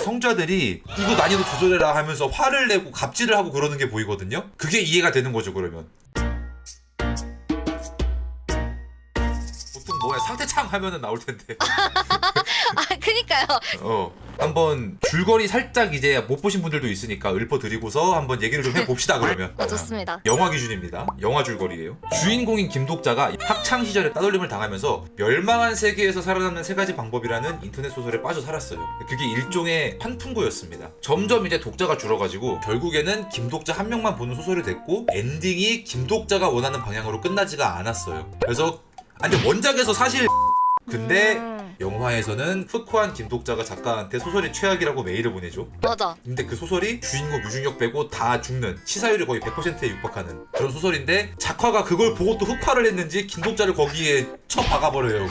성자들이 이거 난이도 조절해라 하면서 화를 내고 갑질을 하고 그러는 게 보이거든요. 그게 이해가 되는 거죠. 그러면 보통 뭐야 상태창 하면은 나올 텐데. 그니까요. 한번 줄거리 살짝 이제 못 보신 분들도 있으니까 읊어드리고서 한번 얘기를 좀 해봅시다. 그러면 좋습니다. 영화 기준입니다. 영화 줄거리예요. 주인공인 김독자가 학창 시절에 따돌림을 당하면서 멸망한 세계에서 살아남는 세 가지 방법이라는 인터넷 소설에 빠져 살았어요. 그게 일종의 환풍구였습니다. 점점 이제 독자가 줄어가지고 결국에는 김독자 한 명만 보는 소설이 됐고 엔딩이 김독자가 원하는 방향으로 끝나지가 않았어요. 그래서 아니 원작에서 사실 근데 영화에서는 흑화한 김독자가 작가한테 소설이 최악이라고 메일을 보내죠. 맞아. 근데 그 소설이 주인공 유중혁 빼고 다 죽는, 치사율이 거의 100%에 육박하는 그런 소설인데 작화가 그걸 보고 또 흑화를 했는지 김독자를 거기에 쳐 박아버려요.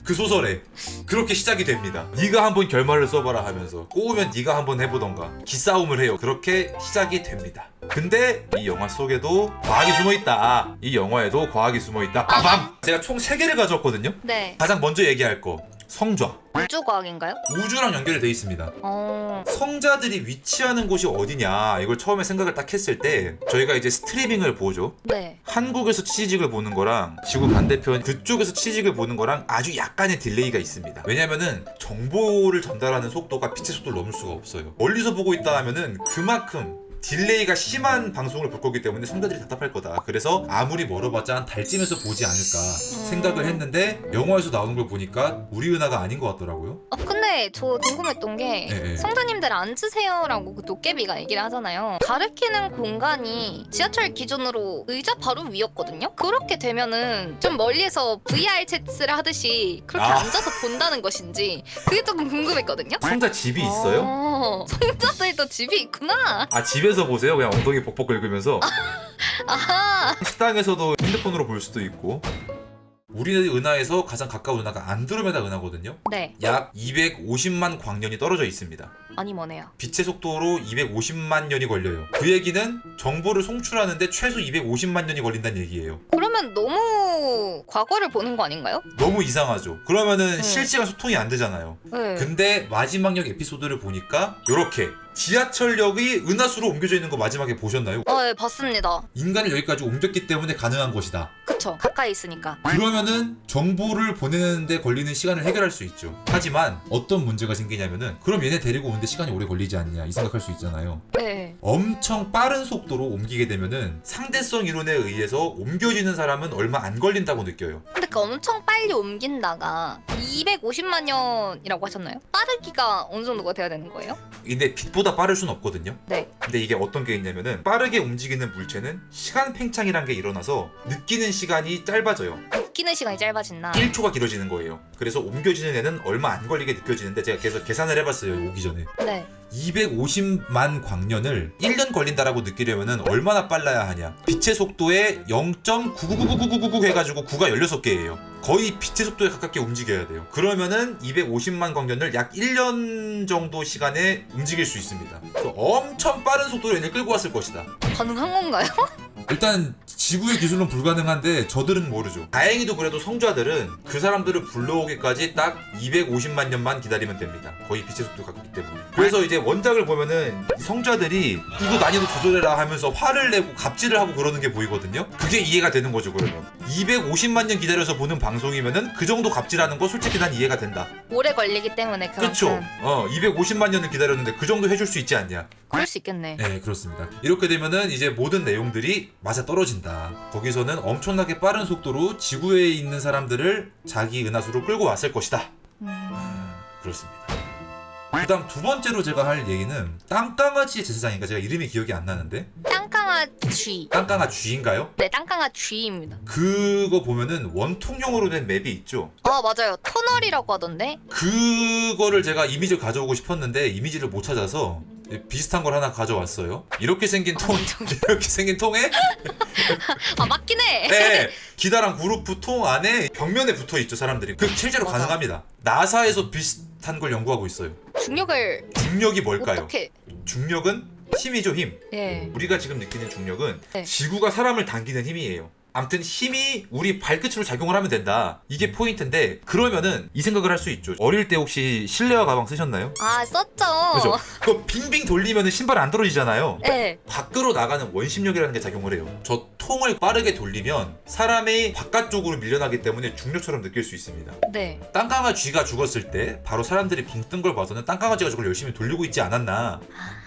그 소설에 그렇게 시작이 됩니다. 네가 한번 결말을 써봐라 하면서 꼬우면 네가 한번 해보던가 기싸움을 해요. 그렇게 시작이 됩니다. 근데 이 영화 속에도 과학이 숨어있다. 이 영화에도 과학이 숨어있다. 빠밤! 제가 총 3개를 가져왔거든요. 네. 가장 먼저 얘기할 거 성좌. 우주과학인가요? 우주랑 연결이 돼 있습니다. 성자들이 위치하는 곳이 어디냐 이걸 처음에 생각을 딱 했을 때 저희가 이제 스트리밍을 보죠. 네. 한국에서 취직을 보는 거랑 지구 반대편 그쪽에서 취직을 보는 거랑 아주 약간의 딜레이가 있습니다. 왜냐면은 정보를 전달하는 속도가 빛의 속도를 넘을 수가 없어요. 멀리서 보고 있다 하면은 그만큼 딜레이가 심한 방송을 볼 거기 때문에 성자들이 답답할 거다. 그래서 아무리 멀어봤자 한 달쯤에서 보지 않을까 생각을 했는데 영화에서 나오는 걸 보니까 우리 은하가 아닌 것 같더라고요. 근데 저 궁금했던 게 네. 성자님들 앉으세요라고 그 도깨비가 얘기를 하잖아요. 가르치는 공간이 지하철 기준으로 의자 바로 위였거든요. 그렇게 되면은 좀 멀리에서 VR 채트를 하듯이 그렇게 앉아서 본다는 것인지 그게 조금 궁금했거든요. 성자 집이 있어요? 성자들도 집이 있구나. 집에서 보세요. 그냥 엉덩이 벅벅 긁으면서. 아하. 식당에서도 핸드폰으로 볼 수도 있고. 우리 은하에서 가장 가까운 은하가 안드로메다 은하거든요. 네. 약 250만 광년이 떨어져 있습니다. 많이 머네요. 빛의 속도로 250만 년이 걸려요. 그 얘기는 정보를 송출하는데 최소 250만 년이 걸린다는 얘기예요. 그러면 너무 과거를 보는 거 아닌가요? 너무 이상하죠. 그러면은 실시간 소통이 안 되잖아요. 네. 근데 마지막역 에피소드를 보니까 이렇게 지하철역이 은하수로 옮겨져 있는 거 마지막에 보셨나요? 네, 봤습니다. 인간을 여기까지 옮겼기 때문에 가능한 것이다. 그쵸. 가까이 있으니까. 그러면은 정보를 보내는데 걸리는 시간을 해결할 수 있죠. 하지만 어떤 문제가 생기냐면은 그럼 얘네 데리고 오는데 시간이 오래 걸리지 않냐 이 생각할 수 있잖아요. 네. 엄청 빠른 속도로 옮기게 되면은 상대성 이론에 의해서 옮겨지는 사람은 얼마 안 걸린다고 느껴요. 근데 그 엄청 빨리 옮긴다가 250만 년이라고 하셨나요? 빠르기가 어느 정도가 돼야 되는 거예요? 근데 빛보다 빠를 순 없거든요. 네. 근데 이게 어떤 게 있냐면은 빠르게 움직이는 물체는 시간 팽창이란 게 일어나서 느끼는 시간이 짧아져요. 느끼는 시간이 짧아진다. 1초가 길어지는 거예요. 그래서 옮겨지는 애는 얼마 안 걸리게 느껴지는데 제가 계속 계산을 해봤어요. 오기 전에. 네. 250만 광년을 1년 걸린다라고 느끼려면은 얼마나 빨라야 하냐. 빛의 속도에 0.9999999 해가지고 9가 16개예요. 거의 빛의 속도에 가깝게 움직여야 돼요. 그러면은 250만 광년을 약 1년 정도 시간에 움직일 수 있습니다. 그래서 엄청 빠른 속도로 얘를 끌고 왔을 것이다. 가능한 건가요? 일단 지구의 기술은 불가능한데 저들은 모르죠. 다행히도 그래도 성좌들은 그 사람들을 불러오기까지 딱 250만 년만 기다리면 됩니다. 거의 빛의 속도가 가깝기 때문에. 그래서 이제 원작을 보면은 이 성좌들이 이거 난이도 조절해라 하면서 화를 내고 갑질을 하고 그러는 게 보이거든요. 그게 이해가 되는 거죠. 그러면 250만 년 기다려서 보는 방송이면은 그 정도 갑질하는 거 솔직히 난 이해가 된다. 오래 걸리기 때문에 그만큼. 그쵸? 250만 년을 기다렸는데 그 정도 해줄 수 있지 않냐. 그럴 수 있겠네. 네, 그렇습니다. 이렇게 되면은 이제 모든 내용들이 맞아 떨어진다. 거기서는 엄청나게 빠른 속도로 지구에 있는 사람들을 자기 은하수로 끌고 왔을 것이다. 그렇습니다. 그 다음 두 번째로 제가 할 얘기는 땅강아지의 제사장인가 제가 이름이 기억이 안 나는데 땅강아 쥐. 땅강아 쥐인가요? 네, 땅강아 쥐입니다. 그거 보면은 원통용으로 된 맵이 있죠. 맞아요. 터널이라고 하던데. 그거를 제가 이미지를 가져오고 싶었는데 이미지를 못 찾아서 비슷한 걸 하나 가져왔어요. 이렇게 생긴 이렇게 생긴 통에 맞긴 해. 네, 기다란 그루프 통 안에 벽면에 붙어 있죠 사람들이. 그 실제로 맞아. 가능합니다. 나사에서 비슷한 걸 연구하고 있어요. 중력을 중력이 뭘까요? 어떻게? 중력은 힘이죠 힘. 예. 우리가 지금 느끼는 중력은 네. 지구가 사람을 당기는 힘이에요. 아무튼 힘이 우리 발끝으로 작용을 하면 된다. 이게 포인트인데 그러면은 이 생각을 할 수 있죠. 어릴 때 혹시 실내화 가방 쓰셨나요? 아 썼죠. 그죠? 그거 빙빙 돌리면은 신발 안 떨어지잖아요. 네. 밖으로 나가는 원심력이라는 게 작용을 해요. 저 통을 빠르게 돌리면 사람이 바깥쪽으로 밀려나기 때문에 중력처럼 느낄 수 있습니다. 네. 땅강아 쥐가 죽었을 때 바로 사람들이 붕 뜬 걸 봐서는 땅강아지가 저걸 열심히 돌리고 있지 않았나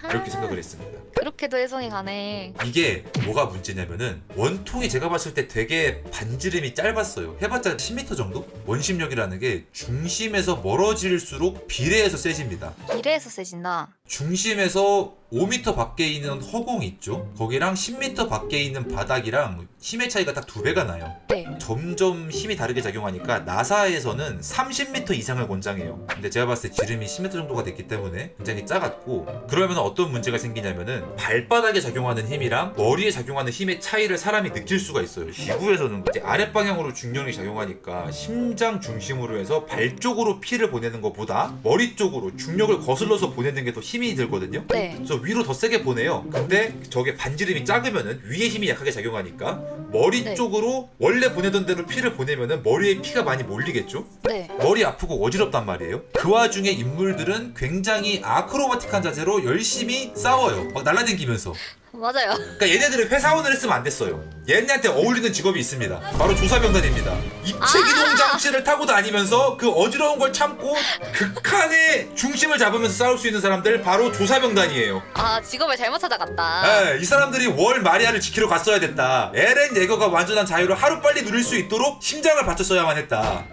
이렇게 생각을 했습니다. 그렇게도 해석이 가네. 이게 뭐가 문제냐면은 원통이 제가 봤을 때 되게 반지름이 짧았어요. 해봤자 10m 정도? 원심력이라는 게 중심에서 멀어질수록 비례해서 세집니다. 이래서 세진다. 중심에서 5m 밖에 있는 허공 있죠? 거기랑 10m 밖에 있는 바닥이랑 힘의 차이가 딱 2배가 나요. 네. 점점 힘이 다르게 작용하니까 나사에서는 30m 이상을 권장해요. 근데 제가 봤을 때 지름이 10m 정도가 됐기 때문에 굉장히 작았고, 그러면 어떤 문제가 생기냐면은 발바닥에 작용하는 힘이랑 머리에 작용하는 힘의 차이를 사람이 느낄 수가 있어요. 지구에서는 이제 아랫방향으로 중력이 작용하니까 심장 중심으로 해서 발 쪽으로 피를 보내는 것보다 머리 쪽으로 중력을 거슬러서 보내는 게 더 힘이 들거든요. 네. 그래서 위로 더 세게 보내요. 근데 저게 반지름이 작으면은 위에 힘이 약하게 작용하니까 머리 네. 쪽으로 원래 보내던 대로 피를 보내면은 머리에 피가 많이 몰리겠죠? 네. 머리 아프고 어지럽단 말이에요. 그 와중에 인물들은 굉장히 아크로바틱한 자세로 열심히 싸워요. 막 날라다니면서. 맞아요. 그러니까 얘네들은 회사원을 했으면 안 됐어요. 얘네한테 어울리는 직업이 있습니다. 바로 조사병단입니다. 입체기동 장치를 타고 다니면서 그 어지러운 걸 참고 극한의 중심을 잡으면서 싸울 수 있는 사람들, 바로 조사병단이에요. 아 직업을 잘못 찾아갔다. 이 사람들이 월 마리아를 지키러 갔어야 됐다. 에렌 예거가 완전한 자유를 하루빨리 누릴 수 있도록 심장을 바쳤어야만 했다.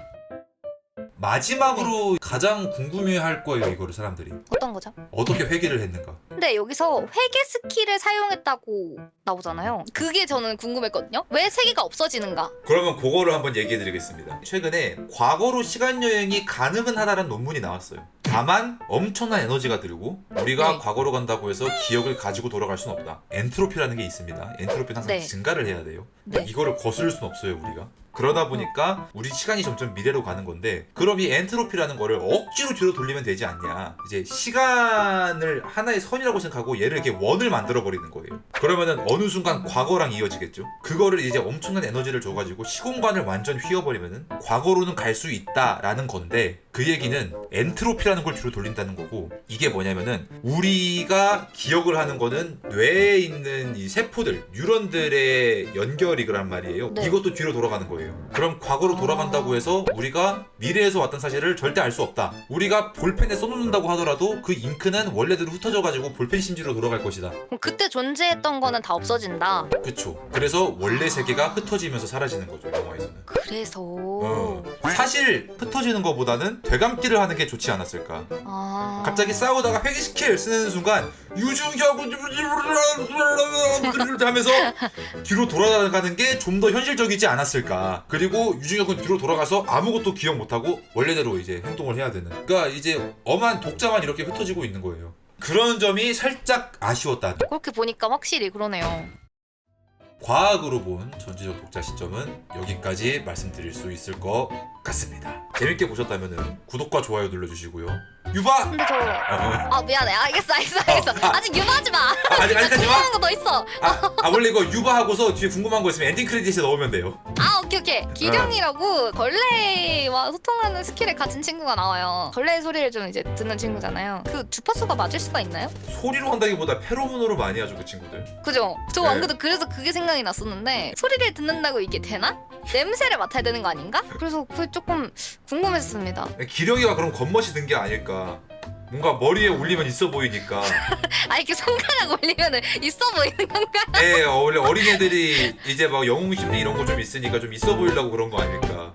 마지막으로 가장 궁금해할 거예요, 이거를 사람들이. 어떤 거죠? 어떻게 회귀를 했는가? 근데 여기서 회계 스킬을 사용했다고 나오잖아요. 그게 저는 궁금했거든요. 왜 세계가 없어지는가? 그러면 그거를 한번 얘기해 드리겠습니다. 최근에 과거로 시간 여행이 가능은 하다라는 논문이 나왔어요. 다만 엄청난 에너지가 들고 우리가 네. 과거로 간다고 해서 기억을 가지고 돌아갈 수는 없다. 엔트로피라는 게 있습니다. 엔트로피는 항상 네. 증가를 해야 돼요. 네. 이거를 거스를 수는 없어요, 우리가. 그러다 보니까 우리 시간이 점점 미래로 가는 건데, 그럼 이 엔트로피라는 거를 억지로 뒤로 돌리면 되지 않냐. 이제 시간을 하나의 선이라고 생각하고 얘를 이렇게 원을 만들어 버리는 거예요. 그러면은 어느 순간 과거랑 이어지겠죠. 그거를 이제 엄청난 에너지를 줘가지고 시공간을 완전 휘어버리면은 과거로는 갈 수 있다라는 건데, 그 얘기는 엔트로피라는 걸 뒤로 돌린다는 거고, 이게 뭐냐면은 우리가 기억을 하는 거는 뇌에 있는 이 세포들, 뉴런들의 연결이란 말이에요. 네. 이것도 뒤로 돌아가는 거예요. 그럼 과거로 돌아간다고 해서 우리가 미래에서 왔던 사실을 절대 알 수 없다. 우리가 볼펜에 써놓는다고 하더라도 그 잉크는 원래대로 흩어져가지고 볼펜 심지로 돌아갈 것이다. 그럼 그때 존재했던 거는 다 없어진다. 그쵸. 그래서 원래 세계가 흩어지면서 사라지는 거죠, 영화에서는. 그래서 사실 흩어지는 것보다는 되감기를 하는 게 좋지 않았을까. 아... 갑자기 싸우다가 회귀 스킬 쓰는 순간 유중혁은 하면서 뒤로 돌아가는 게 좀 더 현실적이지 않았을까. 그리고 유중혁은 뒤로 돌아가서 아무것도 기억 못하고 원래대로 이제 행동을 해야 되는. 그러니까 이제 엄한 독자만 이렇게 흩어지고 있는 거예요. 그런 점이 살짝 아쉬웠다. 그렇게 보니까 확실히 그러네요. 과학으로 본 전지적 독자 시점은 여기까지 말씀드릴 수 있을 것 같습니다. 재밌게 보셨다면 구독과 좋아요 눌러주시고요. 유바! 근데 저... 아 미안해. 알겠어. 아직 유바하지 마. 아직까지 마? 궁금한 거 더 있어. 원래 이거 유바하고서 뒤에 궁금한 거 있으면 엔딩 크레딧에 넣으면 돼요. 아 오케이. 기령이라고 벌레와 소통하는 스킬을 가진 친구가 나와요. 벌레 소리를 좀 이제 듣는 친구잖아요. 그 주파수가 맞을 수가 있나요? 소리로 한다기보다 페로몬으로 많이 하죠, 그 친구들. 그죠? 저 네. 안 그래도 그래서 그게 생각이 났었는데 소리를 듣는다고 이게 되나? 냄새를 맡아야 되는 거 아닌가? 그래서 그게 조금 궁금했습니다. 기령이가 그럼 겉멋이 든 게 아닐까. 뭔가 머리에 올리면 있어 보이니까. 아 이렇게 손가락 올리면은 있어 보이는 건가? 원래 어린애들이 이제 막 영웅심리 이런 거 좀 있으니까 좀 있어 보이려고 그런 거 아닐까.